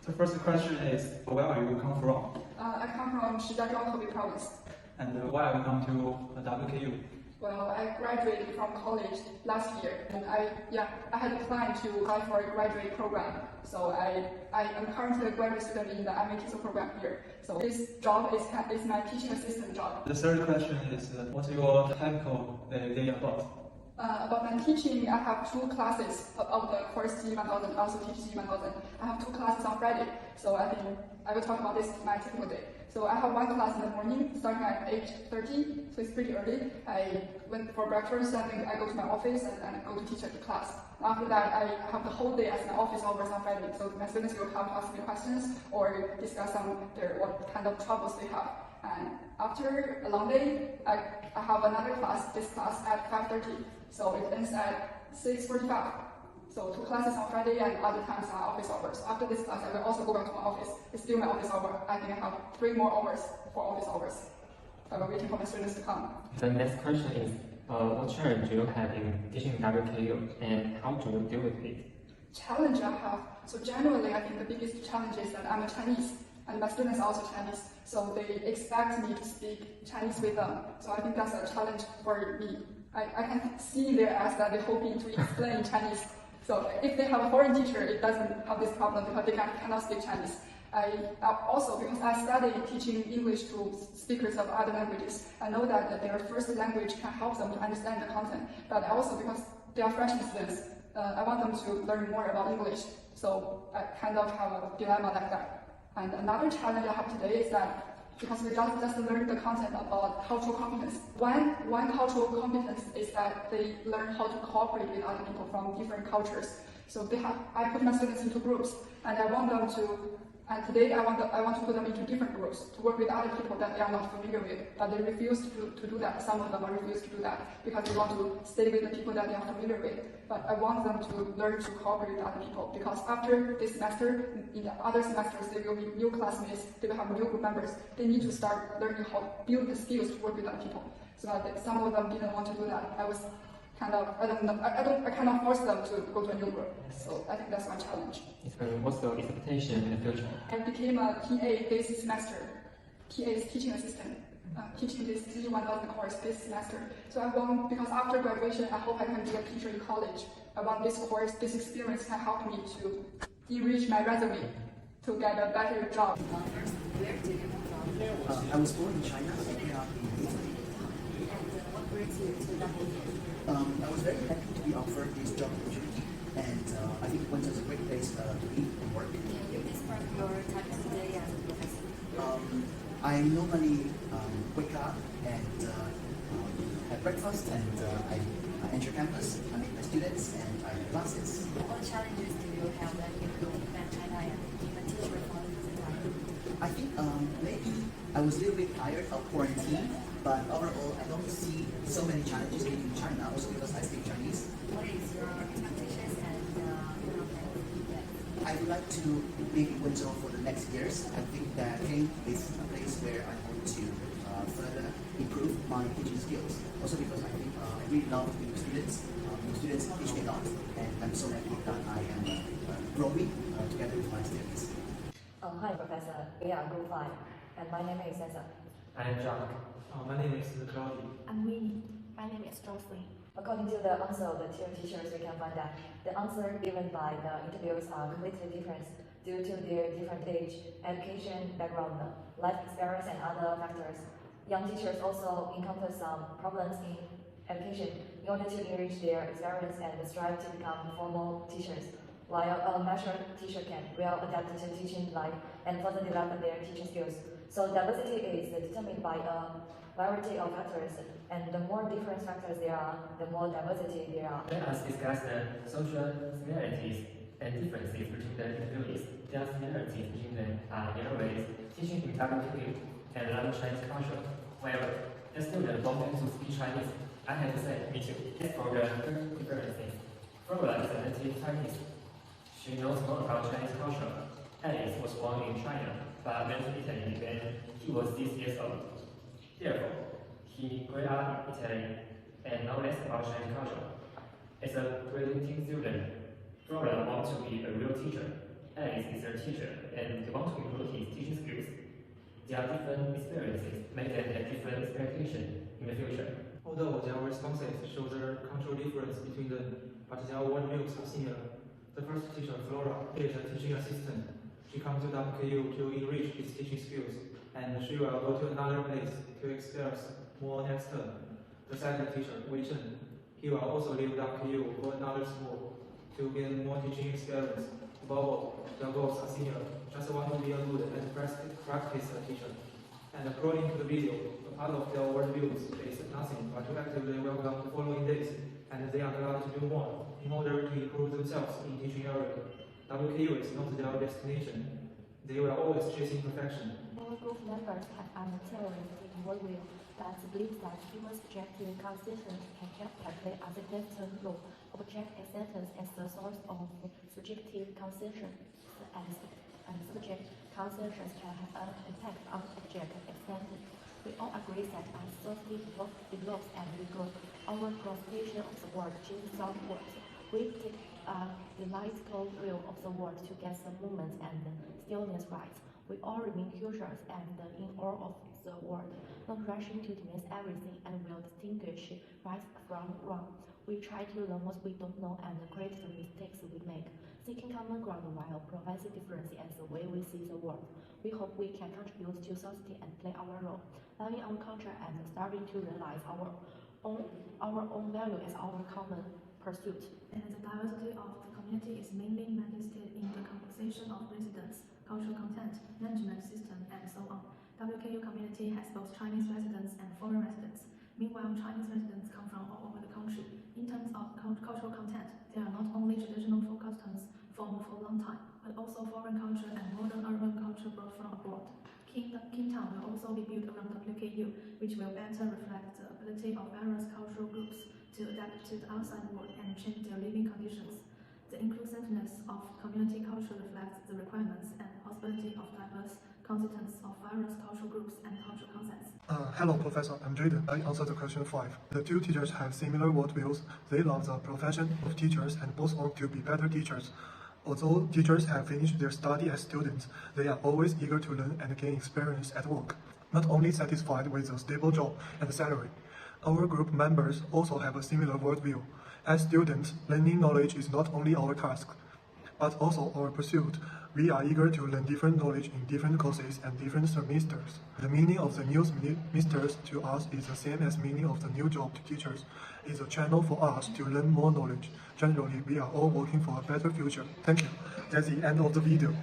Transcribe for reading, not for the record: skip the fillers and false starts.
The first question is, where are you come from? I come from Shijiazhuang, Hebei province. And why are you come to WKU? Well, I graduated from college last year, and I had a plan to apply for a graduate program. So I am currently a graduate student in the MA TESOL program here. So this job is my teaching assistant job. The third question is, what's your typical day about? About my teaching, I have two classes of the course G1000, also teach G1000. I have two classes on Friday, so I think I will talk about this my typical day. So I have one class in the morning, starting at 8:30, so it's pretty early. I went for breakfast, and then I go to my office and go to teach at the class. After that, I have the whole day as my office hours on Friday, so my students will come to ask me questions or discuss what kind of troubles they have. And after a long day, I have another class, this class at 5:30. So it ends at 6:45. So two classes on Friday and other times are office hours. After this class, I will also go back to my office. It's still my office hour. I think I have 3 more hours for office hours. So I'm waiting for my students to come. The next question is, what challenge do you have in teaching WKU and how do you deal with it? Challenge I have. So generally, I think the biggest challenge is that I'm a Chinese and my students are also Chinese. So they expect me to speak Chinese with them. So I think that's a challenge for me. I can see in their eyes that they're hoping to explain Chinese. So if they have a foreign teacher, it doesn't have this problem because they cannot speak Chinese. Also, because I studied teaching English to speakers of other languages, I know that their first language can help them to understand the content. But also because they are French students, I want them to learn more about English. So I kind of have a dilemma like that. And another challenge I have today is that because we just learned the content about cultural competence. One cultural competence is that they learn how to cooperate with other people from different cultures. So I put my students into groups, and I want them to. And today I want to put them into different groups to work with other people that they are not familiar with, but they refuse to do that. Some of them refuse to do that because they want to stay with the people that they are familiar with. But I want them to learn to cooperate with other people because after this semester, in the other semesters, they will be new classmates, they will have new group members. They need to start learning how to build the skills to work with other people. So some of them didn't want to do that. I cannot force them to go to a new group. So I think that's my challenge. What's your expectation in the future? I became a TA this semester. TA is teaching assistant, teaching this G1000 course this semester. So I want, because after graduation, I hope I can be a teacher in college. I want this course, this experience can help me to enrich my resume to get a better job. I was born in China and grew up in Italy. What brings you to WKU? I was very happy to be offered this job opportunity, and I think Windsor is a great place to be and work. Can you describe your time today as a professor? I normally wake up and have breakfast, and I enter campus, I meet my students, and I have classes. What challenges do you have when you go back to China and being a teacher for the time? I think maybe I was a little bit tired of quarantine, but overall I don't see so many challenges living in China, also because I speak Chinese. What is your expectations and your plan? I would like to live in Windsor for the next years. I think that King is a place where I want to further improve my teaching skills. Also because I think I really love new students. New students teach me a lot, and I'm so happy that I am growing together with my students. Hi, Professor. We are Group 5, and my name is Cesar. I'm John. My name is Claudia. I'm Winnie. My name is Jocelyn. According to the answer of the two teachers, we can find that the answer given by the interviewers are completely different due to their different age, education, background, life experience, and other factors. Young teachers also encounter some problems in education in order to enrich their experience and strive to become formal teachers, while a mature teacher can well adapt to teaching life and further develop their teaching skills. So diversity is determined by a variety of factors, and the more different factors there are, the more diversity there are. Let us discuss the social similarities and differences between the interviewees. There are similarities between them are in ways teaching in WKU and learn Chinese culture. However, the student wanted to speak Chinese. I had to say, me too. As for the differences, Flora is a native Chinese. She knows more about Chinese culture. Alice was born in China, but went to Italy when he was 6 years old. Therefore, he grew up in Italy and knows less about Chinese culture. As a graduating student, Flora wants to be a real teacher. Alice is a teacher and they want to improve his teaching skills. Their different experiences make them have different expectations in the future. Although their responses show the cultural difference between them, but their worldviews are similar. The first teacher, Flora, is a teaching assistant. She comes to WKU to enrich his teaching skills, and she will go to another place to experience more next term. The second teacher, Wei Chen, he will also leave WKU for another school to gain more teaching experience. Both their goals are similar, just want to be a good and practice teacher. And according to the video, a part of their worldviews is nothing but to actively welcome the following days, and they are glad to do more in order to improve themselves in teaching area. WKU is not their destination. They were always chasing perfection. Our group members have a materialistic worldview that believes that human subjective constitutions can play a significant role. Object acceptance as the source of subjective constitutions, and subject constitutions can have an impact on object acceptance. We all agree that as society develops and we grow, our classification of the world changes southwards. We take a theological view of the world to get the movement and stillness right. We all remain curious and in awe of the world, not rushing to dismiss everything, and will distinguish right from wrong. We try to learn what we don't know and correct the mistakes we make, seeking common ground while progressing differences as the way we see the world. We hope we can contribute to society and play our role, loving our culture and starting to realize our own value as our common pursuit. And the diversity of the community is mainly manifested in the composition of residents, cultural content, management system, and so on. WKU community has both Chinese residents and foreign residents. Meanwhile, Chinese residents come from all over the country. In terms of cultural content, there are not only traditional folk customs formed for a long time, but also foreign culture and modern urban culture brought from abroad. Kingtown will also be built around WKU, which will better reflect the ability of various cultural groups to adapt to the outside world and change their living conditions. The inclusiveness of community culture reflects the requirements and possibility of diverse constituents of various cultural groups and cultural concepts. Hello, Professor. I'm Jaden. I answer the question 5. The two teachers have similar worldviews. They love the profession of teachers and both want to be better teachers. Although teachers have finished their study as students, they are always eager to learn and gain experience at work, not only satisfied with a stable job and salary. Our group members also have a similar worldview. As students, learning knowledge is not only our task, but also our pursuit. We are eager to learn different knowledge in different courses and different semesters. The meaning of the new semesters to us is the same as meaning of the new job to teachers. It's a channel for us to learn more knowledge. Generally, we are all working for a better future. Thank you. That's the end of the video.